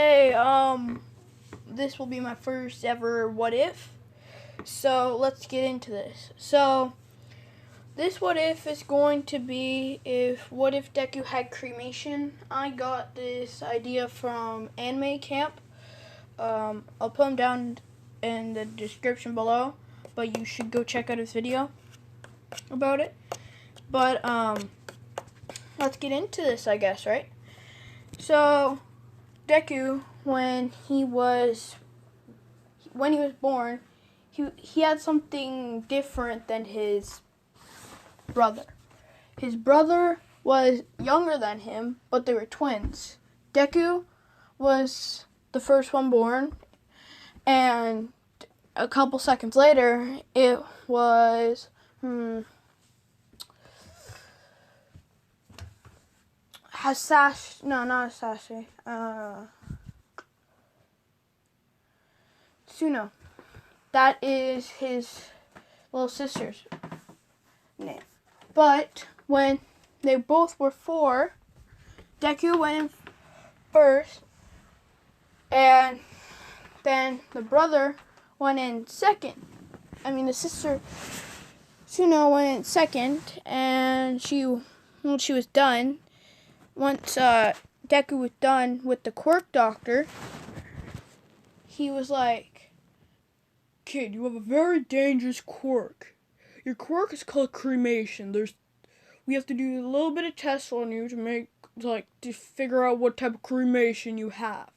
Hey, this will be my first ever what if. So let's get into this. So this what if is going to be what if Deku had cremation. I got this idea from Anime Camp. I'll put them down in the description below, but you should go check out his video about it. But let's get into this, I guess, right? So Deku, when he was born, he had something different than his brother. His brother was younger than him, but they were twins. Deku was the first one born, and a couple seconds later, it was Hasashi. No, not Hasashi. Tsuno. That is his little sister's name. But when they both were 4, Deku went in first, and then the brother went in second. The sister Tsuno went in second, and when she was done, once Deku was done with the quirk doctor, he was like, "Kid, you have a very dangerous quirk. Your quirk is called cremation. We have to do a little bit of tests on you to figure out what type of cremation you have."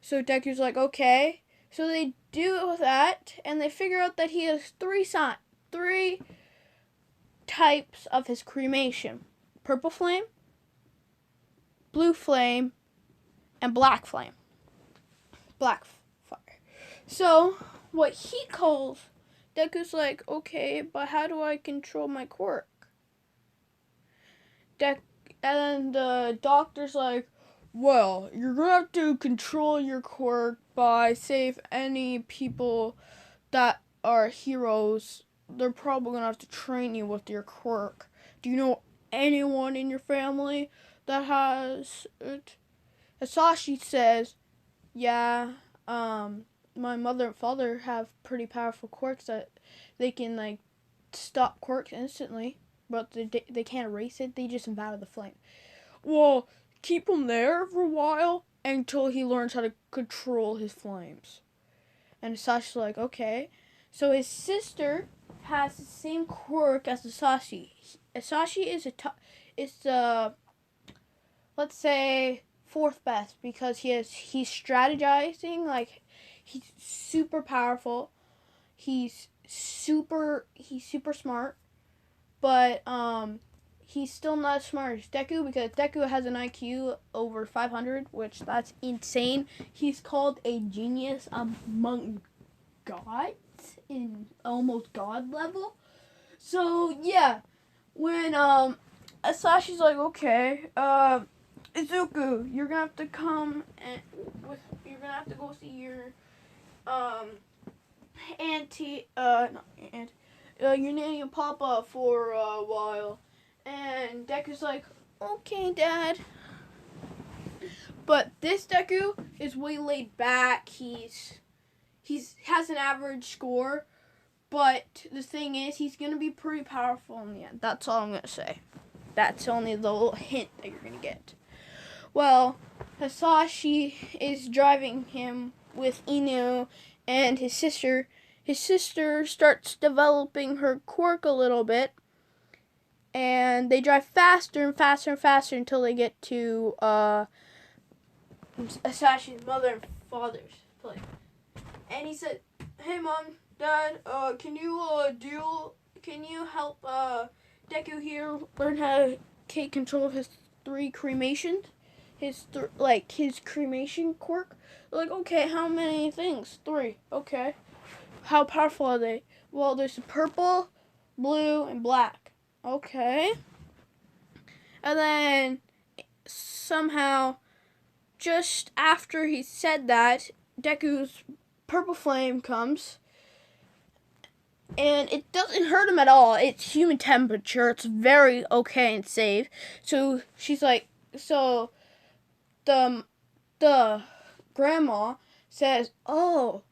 So Deku's like, "Okay." So they do that, and they figure out that he has 3 types of his cremation: purple flame, blue flame, and black flame. Black fire. So what he calls, Deku's like, "Okay, but how do I control my quirk?" And the doctor's like, "Well, you're gonna have to control your quirk by save any people that are heroes. They're probably gonna have to train you with your quirk. Do you know anyone in your family that has it?" Asashi says, "Yeah, my mother and father have pretty powerful quirks that they can stop quirks instantly, but they can't erase it. They just invalid the flame." "Well, keep him there for a while until he learns how to control his flames." And Asashi's like, "Okay." So his sister has the same quirk as Asashi. Asashi is let's say 4th best, because he's strategizing. He's super powerful. He's super smart, but he's still not as smart as Deku, because Deku has an IQ over 500, which that's insane. He's called a genius among gods, in almost god level. So yeah, when Asashi's like, "Okay, Izuku, you're gonna have to come you're gonna have to go see your your nanny and papa for a while." And Deku's like, "Okay, Dad." But this Deku is way laid back. He's has an average score, but the thing is, he's gonna be pretty powerful in the end. That's all I'm gonna say. That's only the little hint that you're gonna get. Well, Hasashi is driving him with Inu and his sister. His sister starts developing her quirk a little bit, and they drive faster and faster and faster until they get to Asashi's mother and father's place. And he said, "Hey, Mom, Dad, can you help Deku here learn how to take control of his 3 cremations? His cremation quirk?" They're like, "Okay, how many things?" 3. "Okay. How powerful are they?" "Well, there's purple, blue, and black." "Okay." And then somehow, just after he said that, Deku's purple flame comes, and it doesn't hurt him at all. It's human temperature. It's very okay and safe. So she's like, so the grandma says, "Oh,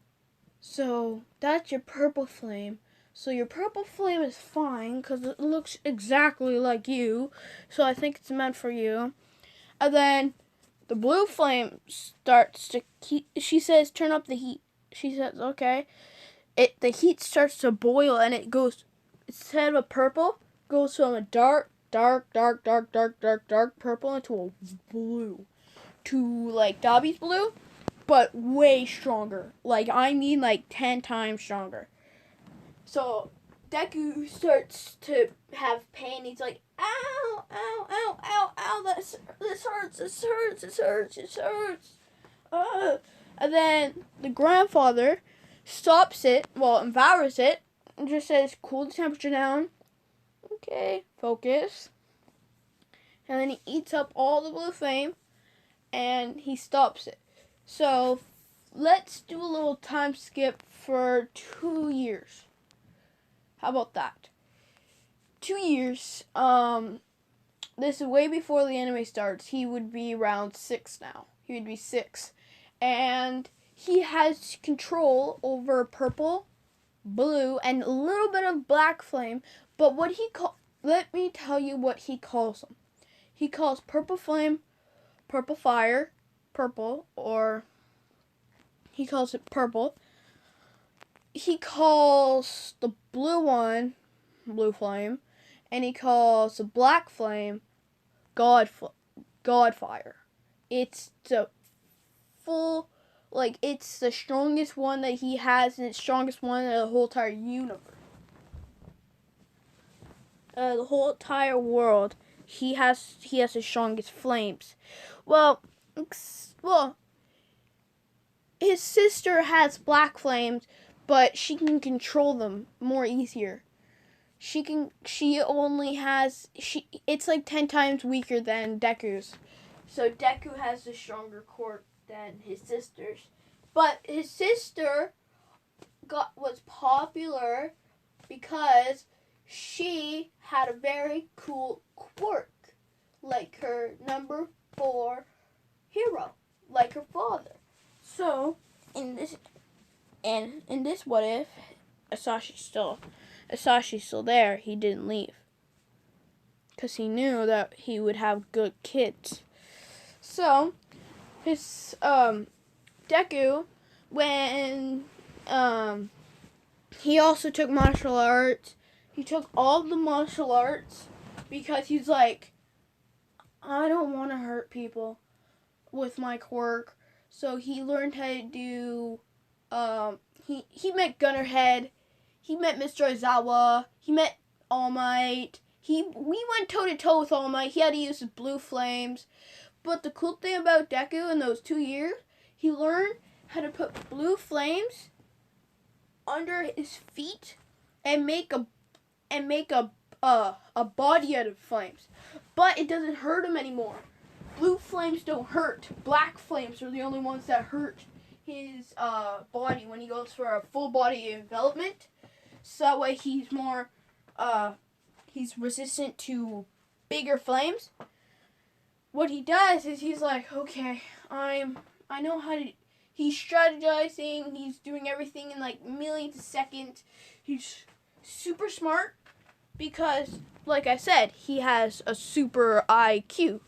so that's your purple flame. So your purple flame is fine because it looks exactly like you. So I think it's meant for you." And then the blue flame starts to heat. She says, "Turn up the heat." She says, "Okay." The heat starts to boil, and it goes, instead of a purple, goes from a dark purple into a blue, to like Dobby's blue, but way stronger. Like, I mean, like 10 times stronger. So Deku starts to have pain. He's like, "Ow, ow, ow, ow, ow! This hurts! This hurts! This hurts! This hurts!" And then the grandfather stops it, empowers it, and just says, "Cool the temperature down. Okay, focus." And then he eats up all the blue flame, and he stops it. So let's do a little time skip for 2 years. How about that? 2 years. This is way before the anime starts. He would be around 6 now. He would be 6. And he has control over purple, blue, and a little bit of black flame. But let me tell you what he calls them. He calls purple flame, purple fire, purple, or he calls it purple. He calls the blue one blue flame, and he calls the black flame God fire. It's the full, like, it's the strongest one that he has, and it's the strongest one in the whole entire universe. The whole entire world, he has the strongest flames. Well, his sister has black flames, but she can control them more easier. It's like 10 times weaker than Deku's. So Deku has the stronger quirk than his sister's. But his sister was popular because she had a very cool quirk, like her number 4 hero, like her father. So in this what if Asashi's still there, he didn't leave, because he knew that he would have good kids. So his Deku, when he also took martial arts. He took all the martial arts because he's like, I don't want to hurt people with my quirk. So he learned how to do, he met Gunnerhead, he met Mr. Aizawa, he met All Might. We went toe to toe with All Might. He had to use his blue flames. But the cool thing about Deku in those 2 years, he learned how to put blue flames under his feet and make a body out of flames. But it doesn't hurt him anymore. Blue flames don't hurt. Black flames are the only ones that hurt his body when he goes for a full body envelopment. So that way he's more he's resistant to bigger flames. What he does is he's like, okay, I know how to. He's strategizing. He's doing everything in like millions of seconds. He's super smart because, like I said, he has a super IQ.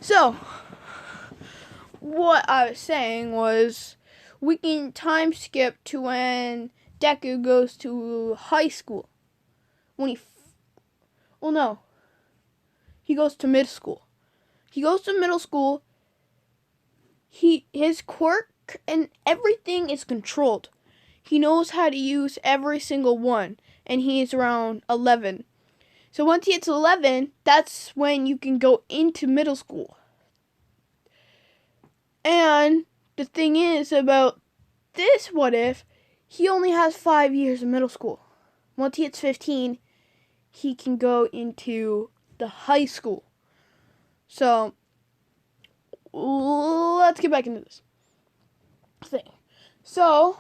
So, what I was saying was, we can time skip to when Deku goes to high school. He goes to middle school. He goes to middle school. His quirk and everything is controlled. He knows how to use every single one, and he is around 11. So once he hits 11, that's when you can go into middle school. And the thing is about this what if, he only has 5 years of middle school. Once he hits 15, he can go into the high school. So let's get back into this thing. So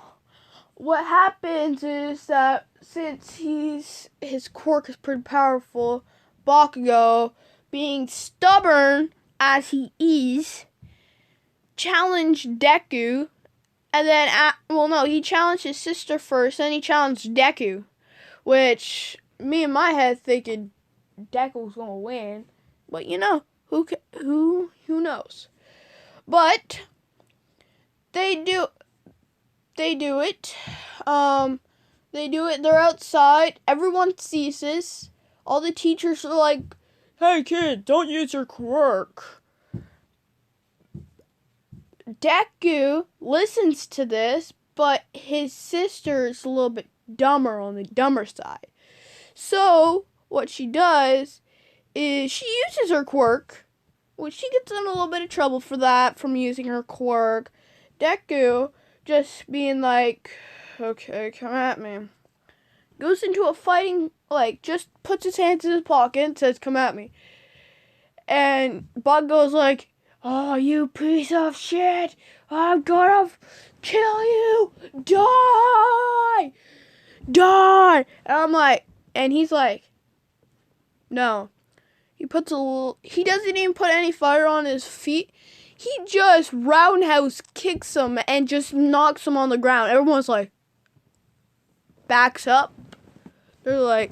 what happens is that since his quirk is pretty powerful, Bakugo, being stubborn as he is, challenged Deku, and then, he challenged his sister first, then he challenged Deku, which me in my head thinking Deku was gonna win, but who knows? But they do it. They do it. They're outside. Everyone sees this. All the teachers are like, "Hey kid, don't use your quirk." Deku listens to this, but his sister is a little bit dumber, on the dumber side. So what she does is she uses her quirk, which she gets in a little bit of trouble for that, from using her quirk. Deku just being like, "Okay, come at me." Goes into a fighting, just puts his hands in his pocket and says, "Come at me." And Bug goes like, "Oh, you piece of shit! I'm gonna kill you! Die! Die!" And I'm like, and he's like, no. He doesn't even put any fire on his feet. He just roundhouse kicks him and just knocks him on the ground. Everyone's like, backs up. They're like,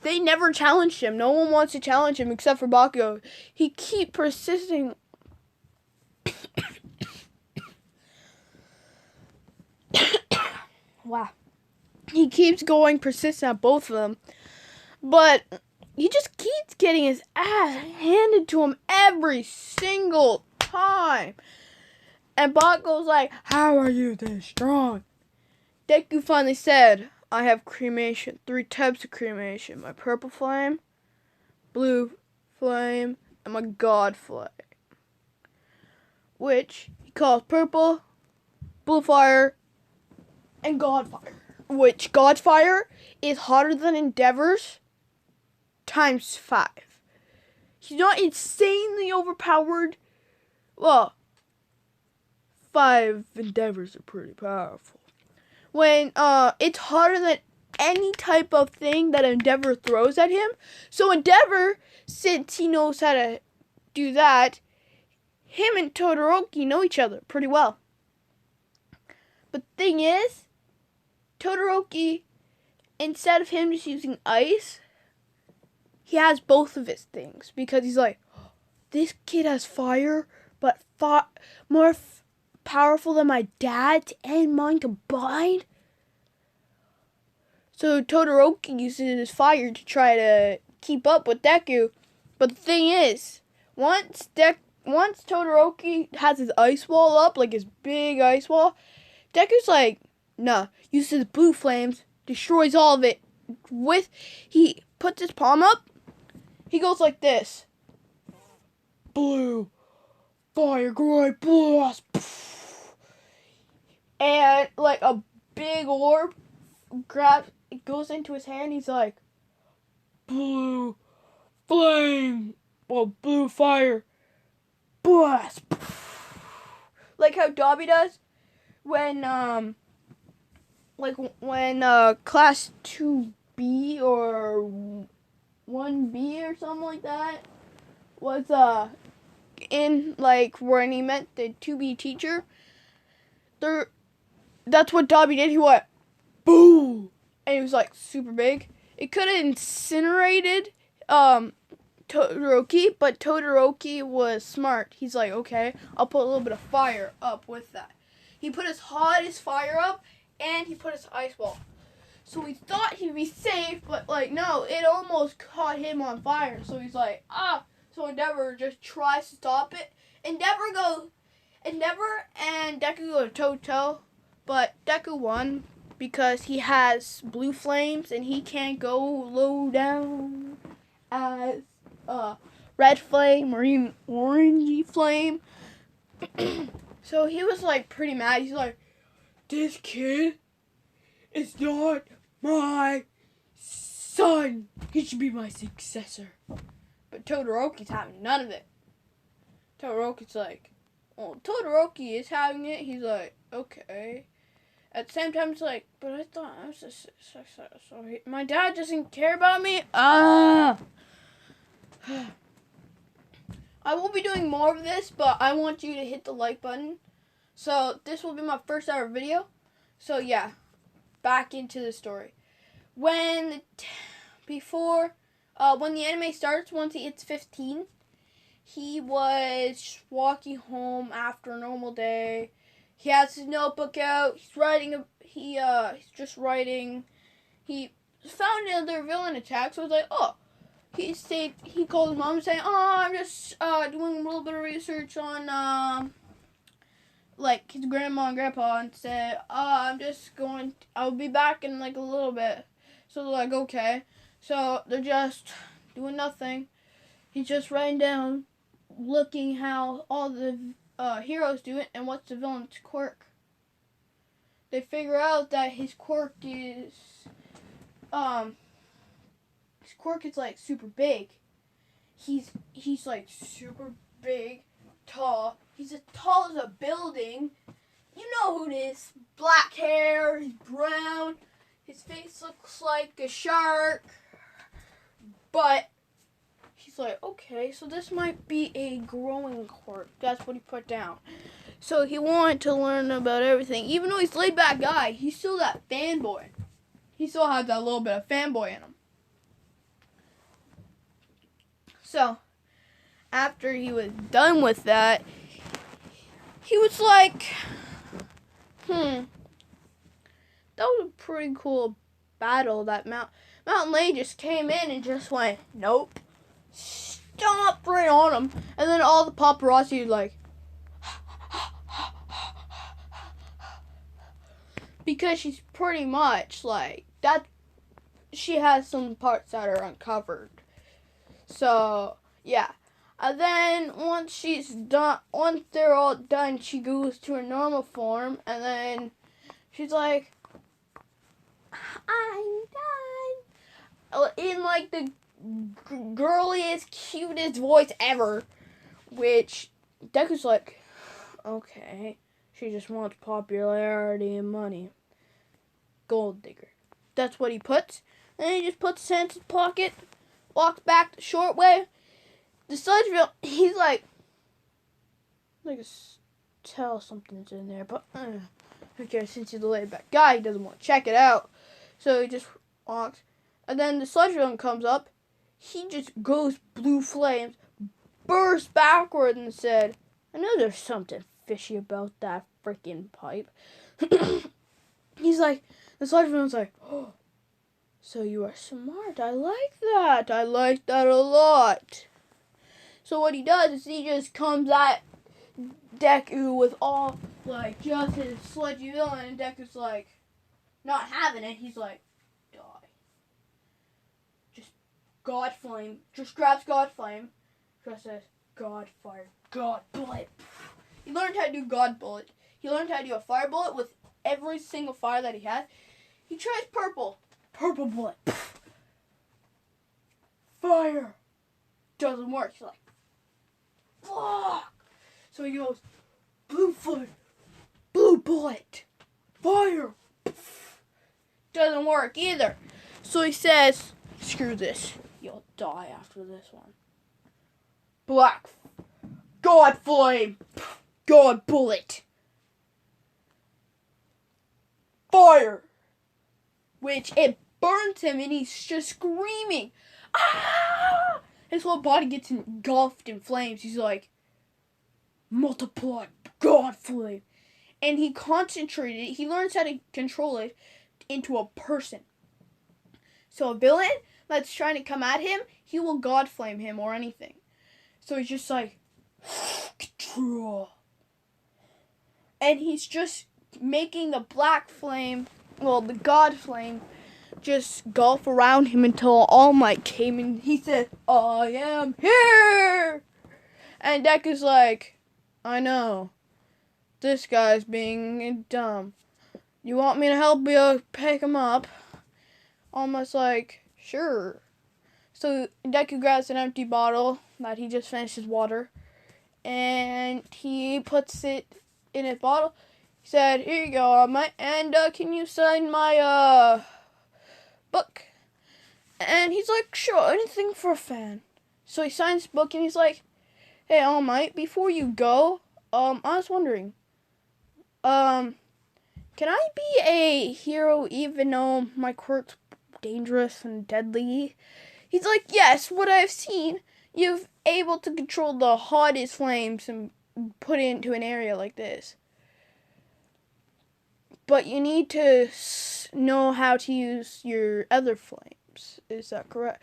they never challenged him. No one wants to challenge him except for Bakugo. He keeps persisting. Wow. He keeps going persistent at both of them. But he just keeps getting his ass handed to him every single time. And Bakugo's like, "How are you this strong?" Deku finally said, "I have cremation. 3 types of cremation. My purple flame, blue flame, and my god flame." Which he calls purple, blue fire, and god fire. Which god fire is hotter than Endeavor's times 5. He's not insanely overpowered. Well, 5 Endeavors are pretty powerful. When it's hotter than any type of thing that Endeavor throws at him. So Endeavor, since he knows how to do that, him and Todoroki know each other pretty well. But the thing is, Todoroki, instead of him just using ice, he has both of his things. Because he's like, this kid has fire, but more powerful than my dad's and mine combined. So Todoroki uses his fire to try to keep up with Deku. But the thing is, once Todoroki has his ice wall up, like his big ice wall, Deku's like, nah, uses blue flames, destroys all of it. He puts his palm up, he goes like this. Blue, fire, great blast. And like a big orb it goes into his hand, he's like, blue flame, blue fire, blast. Like how Dobby does when class 2B or 1B or something like that was in when he met the 2B teacher. That's what Dobby did. He went boo, and he was like super big. It could have incinerated Todoroki, but Todoroki was smart. He's like, okay, I'll put a little bit of fire up with that. He put his hottest fire up, and he put his ice wall. So we thought he'd be safe, but no, it almost caught him on fire. So he's like, So Endeavor just tries to stop it. Endeavor and Deku go toe-to-toe, but Deku won because he has blue flames and he can't go low down as red flame or even orangey flame. So he was pretty mad. He's like, this kid is not my son. He should be my successor. But Todoroki's having none of it. Todoroki's like, Todoroki is having it. He's like, okay. At the same time, it's like, but I thought I was a successor. So my dad doesn't care about me. I will be doing more of this, but I want you to hit the like button. So this will be my first ever video. So yeah, back into the story. When the anime starts, once he hits 15, he was walking home after a normal day. He has his notebook out. He's writing. He's just writing. He found another villain attack, so he's like, oh. He called his mom and saying, oh, I'm just doing a little bit of research on like his grandma and grandpa, and said, I'll be back in like a little bit. So they're like, okay. So they're just doing nothing. He's just writing down, looking how all the heroes do it and what's the villain's quirk. They figure out that his quirk is like super big. He's like super big, tall. He's as tall as a building. You know who it is. Black hair, he's brown. His face looks like a shark. But he's like, okay, so this might be a growing quirk. That's what he put down. So he wanted to learn about everything. Even though he's a laid back guy, he's still that fanboy. He still has that little bit of fanboy in him. So, after he was done with that, he was like, that was a pretty cool battle. That Mountain Lady just came in and just went, nope. Stomped right on him. And then all the paparazzi were like, because she's pretty much like, that. She has some parts that are uncovered. So, yeah. And then once they're all done, she goes to her normal form, and then she's like, I'm done. In like the girliest, cutest voice ever, which Deku's like, okay, she just wants popularity and money. Gold digger. That's what he puts. And he just puts his hands in his pocket, walks back the short way. The Sludgeville, he's like, I can tell something's in there, but okay, since he's a laid back guy, he doesn't want to check it out. So he just walks. And then the Sludgeville comes up. He just goes blue flames, bursts backward, and said, I know there's something fishy about that freaking pipe. He's like, the Sludgeville's like, oh, so you are smart. I like that. I like that a lot. So what he does is he just comes at Deku with all, like, just his sludgy villain, and Deku's like, not having it. He's like, die. Just God Flame. Just grabs God Flame. Just says, God Fire. God Bullet. He learned how to do God Bullet. He learned how to do a Fire Bullet with every single fire that he has. He tries Purple. Purple Bullet. Fire. Doesn't work. He's like, fuck. So he goes, Blue Foot. Blue Bullet. Fire. Doesn't work either. So he says, screw this. You'll die after this one. Black. God Flame. God Bullet. Fire. Which it burns him and he's just screaming. Ah! His whole body gets engulfed in flames. He's like, multiply God Flame. And he concentrated, he learns how to control it into a person. So a villain that's trying to come at him, he will God Flame him or anything. So he's just like, control. And he's just making the black flame, well, the God Flame, just golf around him until All Might came and he said, I am here! And Deku's like, I know. This guy's being dumb. You want me to help you pick him up? Almost like, sure. So Deku grabs an empty bottle that he just finished his water, and he puts it in his bottle. He said, here you go, and can you sign my book? And he's like, sure, anything for a fan. So he signs the book and he's like, Hey, All Might, before you go, I was wondering, um, can I be a hero even though my quirk's dangerous and deadly? He's like, yes, what I've seen, you've able to control the hottest flames and put it into an area like this. But you need to know how to use your other flames. Is that correct?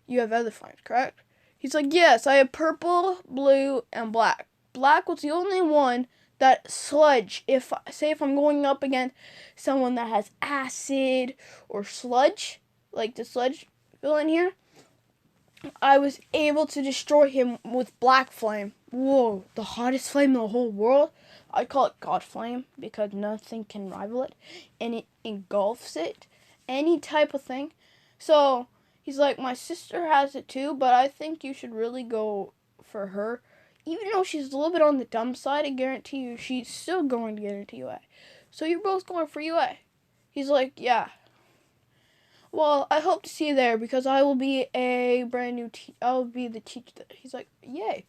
You have other flames, correct? He's like, yes, I have purple, blue, and black. Black was the only one that sludge. If I'm going up against someone that has acid or sludge, like the sludge villain here, I was able to destroy him with black flame. Whoa, the hottest flame in the whole world. I call it God Flame because nothing can rival it, and it engulfs it, any type of thing. So he's like, my sister has it too, but I think you should really go for her. Even though she's a little bit on the dumb side, I guarantee you she's still going to get into UA. So you're both going for UA. He's like, yeah. Well, I hope to see you there because I will be a brand new I will be the teacher. He's like, yay.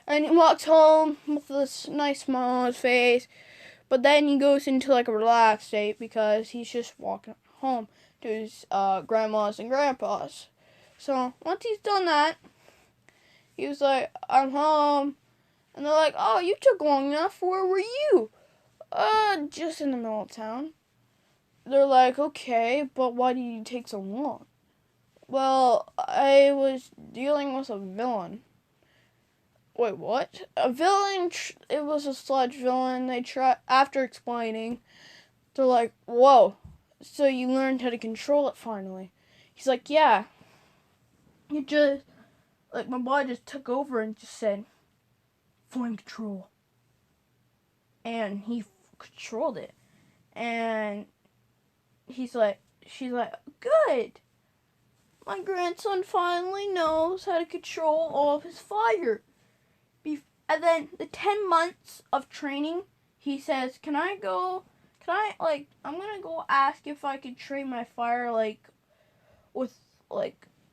And he walks home with this nice smile on his face. But then he goes into like a relaxed state because he's just walking home to his grandma's and grandpa's. So once he's done that, he was like, I'm home. And they're like, oh, you took long enough. Where were you? Just in the middle of town. They're like, okay, but why did you take so long? Well, I was dealing with a villain. Wait, what? A villain? It was a sludge villain. After explaining, they're like, whoa, so you learned how to control it finally. He's like, yeah. My body just took over and just said, flame control. And he controlled it. And she's like, good. My grandson finally knows how to control all of his fire. And then the 10 months of training, he says, I'm going to go ask if I could train my fire,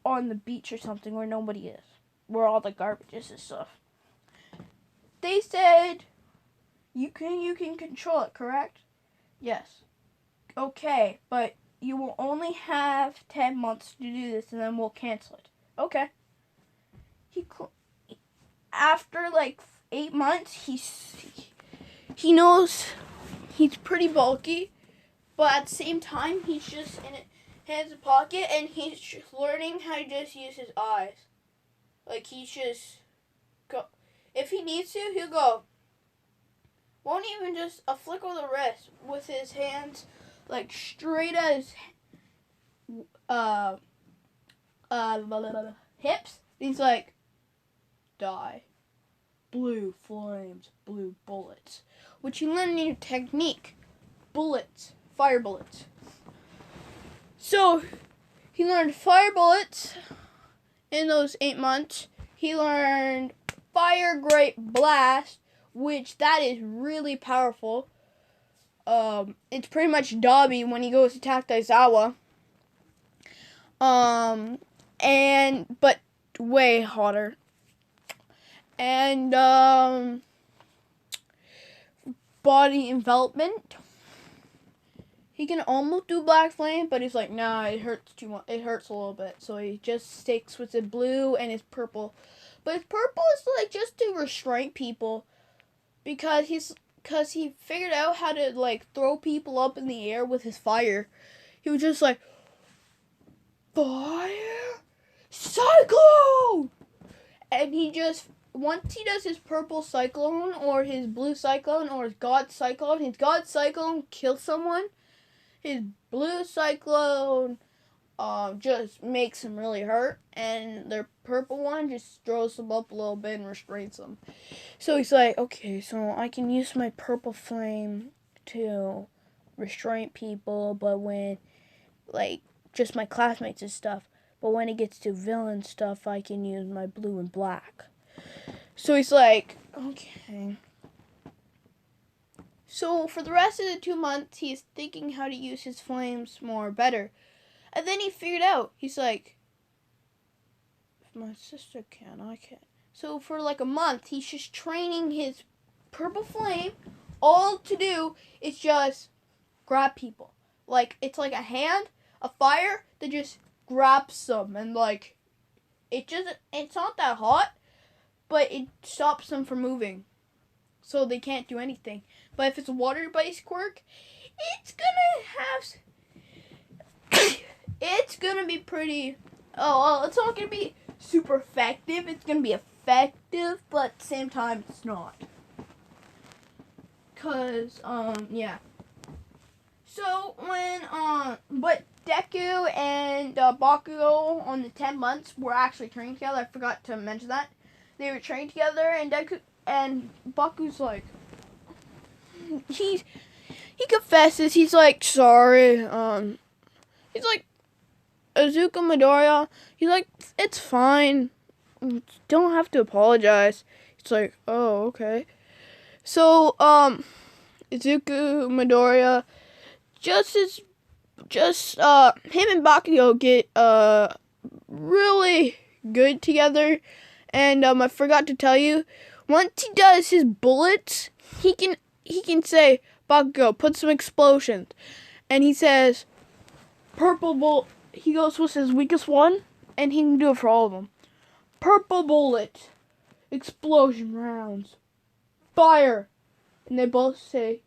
on the beach or something where nobody is. Where all the garbage is and stuff. They said, you can control it, correct? Yes. Okay, but you will only have 10 months to do this and then we'll cancel it. Okay. After 8 months, he knows he's pretty bulky, but at the same time, he's just in his pocket and he's just learning how to just use his eyes. He's just go. If he needs to, he'll go. Won't even just a flick of the wrist with his hands, straight at his hips. He's like, die. Blue flames, blue bullets. Which you learn a new technique. Bullets. Fire bullets. So, he learned fire bullets in those 8 months. He learned fire great blast, which that is really powerful. It's pretty much Dobby when he goes to attack Daizawa. But way hotter. And, body envelopment. He can almost do black flame, but he's like, nah, it hurts too much. It hurts a little bit. So he just sticks with the blue and his purple. But his purple is just to restrain people. Because he figured out how to throw people up in the air with his fire. He was just like, fire, cyclone! And once he does his purple cyclone, or his blue cyclone, or his God cyclone kills someone. His blue cyclone just makes him really hurt, and their purple one just throws them up a little bit and restrains them. So he's like, okay, so I can use my purple flame to restrain people, but when, just my classmates and stuff, but when it gets to villain stuff, I can use my blue and black. So he's like, okay. So for the rest of the 2 months, he's thinking how to use his flames better. And then he figured out, he's like, if my sister can, I can. So for like a month, he's just training his purple flame. All to do is just grab people. Like, it's like a hand, a fire that just grabs them. And like, it's not that hot, but it stops them from moving. So they can't do anything. But if it's a water-based quirk, it's gonna be pretty. Oh, well, it's not gonna be super effective. It's gonna be effective, but at the same time, it's not. Cause yeah. So but Deku and Bakugo on the 10 months were actually training together. I forgot to mention that they were trained together, and Deku and Baku's like, he confesses. He's like, sorry. He's like, Izuku Midoriya. He's like, it's fine. Don't have to apologize. It's like, oh, okay. So, Izuku Midoriya, him and Bakugo get, really good together. And, I forgot to tell you, once he does his bullets, he can say, Bakugo, put some explosions. And he says, purple bullet. He goes with his weakest one, and he can do it for all of them. Purple bullet, explosion rounds, fire. And they both say,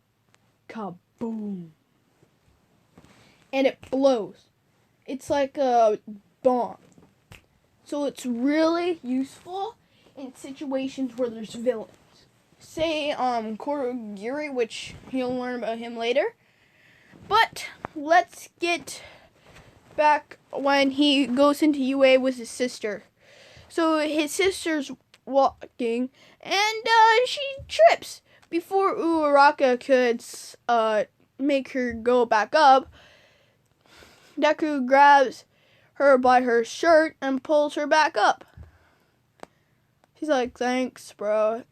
kaboom. And it blows. It's like a bomb. So it's really useful in situations where there's villains. Say, Kurogiri, which you'll learn about him later. But let's get back when he goes into UA with his sister. So his sister's walking, and she trips. Before Uraraka could make her go back up, Deku grabs her by her shirt and pulls her back up. He's like, thanks, bro.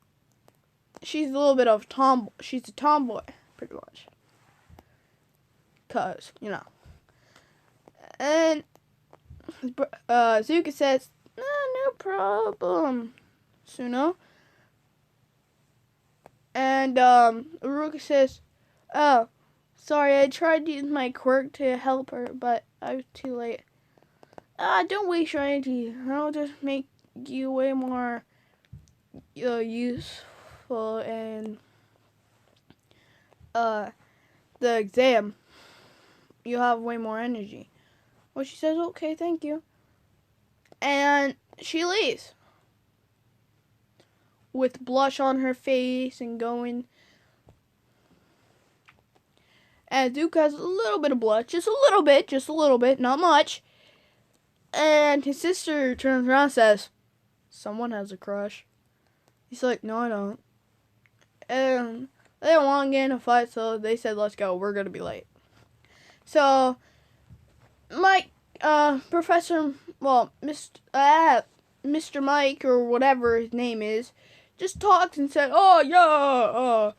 She's a little bit of she's a tomboy, pretty much. 'Cause, you know. And Zuka says, no problem, Suno. And Uruka says, oh, sorry, I tried to use my quirk to help her, but I was too late. Don't waste your energy. I'll just make you way more useful in the exam. You'll have way more energy. Well, she says, okay, thank you. And she leaves. With blush on her face and going. And Duke has a little bit of blush. Just a little bit, not much. And his sister turns around and says, someone has a crush. He's like, no, I don't. And they don't want to get in a fight, so they said, let's go. We're going to be late. So, Mike, Mr. Mike, or whatever his name is, just talks and said, oh, yeah,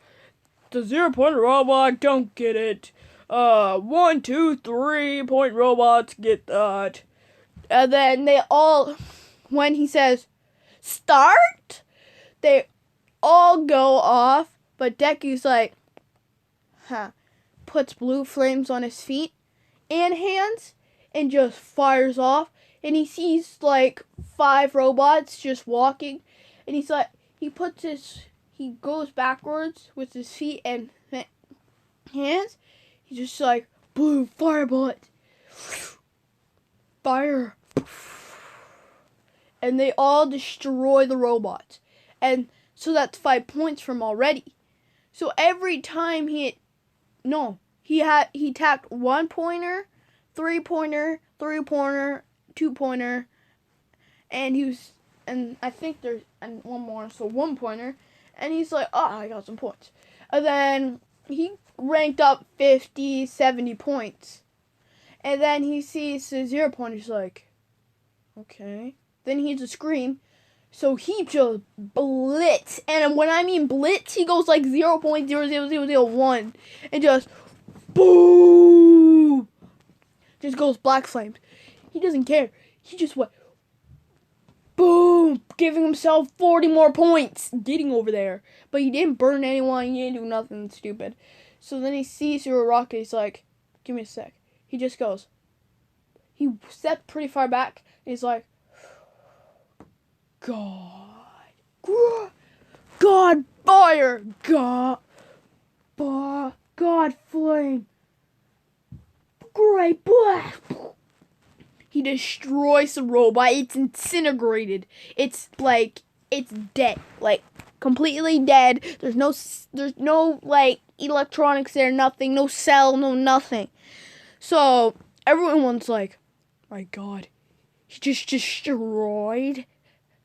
the 0-point robot, don't get it. 1, 2, 3-point robots get that. And then they all, when he says, start, they all go off, but Deku's like, puts blue flames on his feet and hands, and just fires off, and he sees, like, 5 robots just walking, and he's like, he goes backwards with his feet and hands. He's just like, boom, fire bullet. Fire. And they all destroy the robots. And so that's 5 points from already. So every time he tapped 1-pointer, 3-pointer, 3-pointer, 2-pointer, and I think there's one more, so 1-pointer, and he's like, oh, I got some points. And then he ranked up 50, 70 points. And then he sees the 0-pointer, he's like, okay. Then he hears a scream, so he just blitz. And when I mean blitz, he goes like 0.00001, and just boom! Just goes black flames. He doesn't care. He just went Boom! Giving himself 40 more points. Getting over there. But he didn't burn anyone. He didn't do nothing stupid. So then he sees through a rocket. He's like, give me a sec. He just goes. He stepped pretty far back. And he's like, God. God fire. God flame. Great blast. He destroys the robot. It's incinegrated. It's dead. Like, completely dead. There's no like electronics there, nothing, no cell, no nothing. So everyone's like, my God, he just destroyed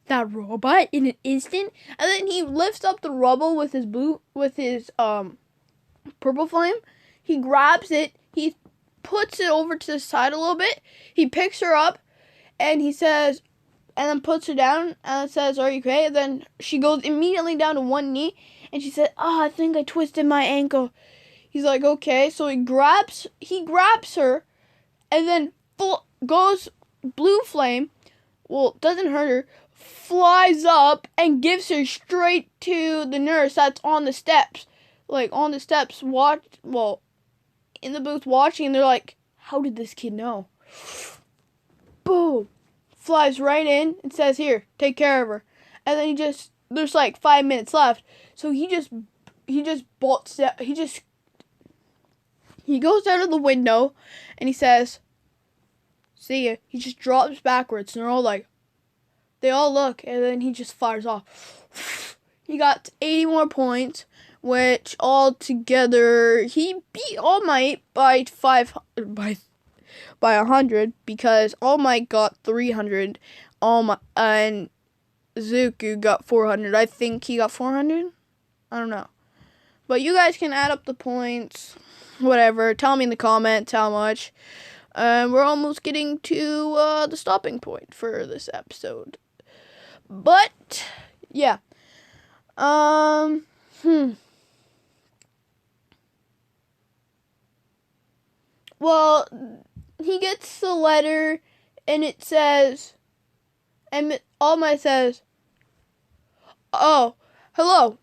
that robot in an instant. And then he lifts up the rubble with his purple flame. He grabs it. He puts it over to the side a little bit. He picks her up, and he says, and then puts her down, and says, "Are you okay?" And then she goes immediately down to one knee, and she said, "Oh, I think I twisted my ankle." He's like, "Okay." So he grabs her, and then goes blue flame. Well, doesn't hurt her. Flies up and gives her straight to the nurse that's on the steps. Like, on the steps, in the booth watching, and they're like, how did this kid know? Boom. Flies right in and says, here, take care of her. And then there's like 5 minutes left. So he goes out of the window and he says, see ya. He just drops backwards and they all look, and then he just fires off. He got 80 more points, which altogether he beat All Might by 100, because All Might got 300, and Zuko got 400. I think he got 400. I don't know, but you guys can add up the points. Whatever. Tell me in the comments how much. We're almost getting to the stopping point for this episode. But yeah. Well, he gets the letter, and it says, and All Might says, "Oh, hello,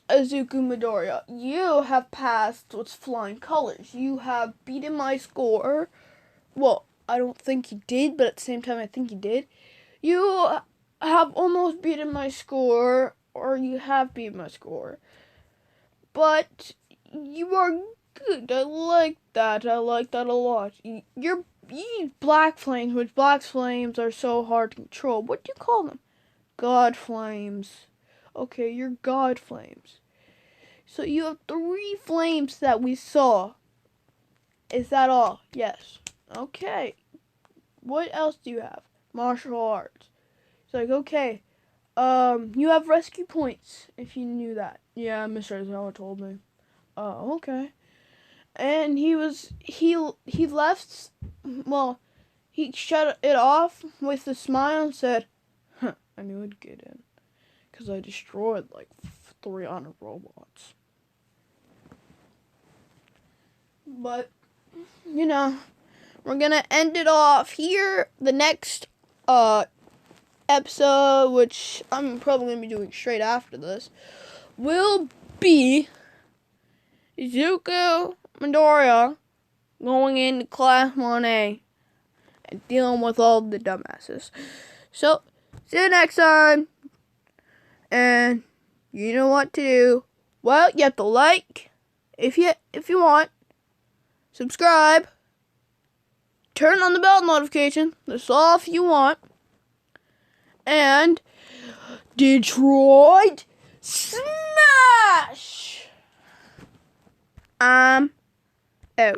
Izuku Midoriya. You have passed with flying colors. You have beaten my score." Well, I don't think he did, but at the same time, I think he did. You have almost beaten my score, or you have beaten my score. But you are good. I like that. I like that a lot. You use black flames, which black flames are so hard to control. What do you call them? God flames. Okay, you're God flames. So you have 3 flames that we saw. Is that all? Yes. Okay. What else do you have? Martial arts. It's like, okay. You have rescue points, if you knew that. Yeah, Mr. Aizawa told me. Oh, okay. And he left, well, he shut it off with a smile and said, I knew I'd get in, because I destroyed like 300 robots. But, we're gonna end it off here. The next episode, which I'm probably gonna be doing straight after this, will be Izuku Midoriya going into Class 1A and dealing with all the dumbasses. So, see you next time. And you know what to do. Well, you have to like if you want, subscribe, turn on the bell notification. That's all if you want. And Detroit Smash!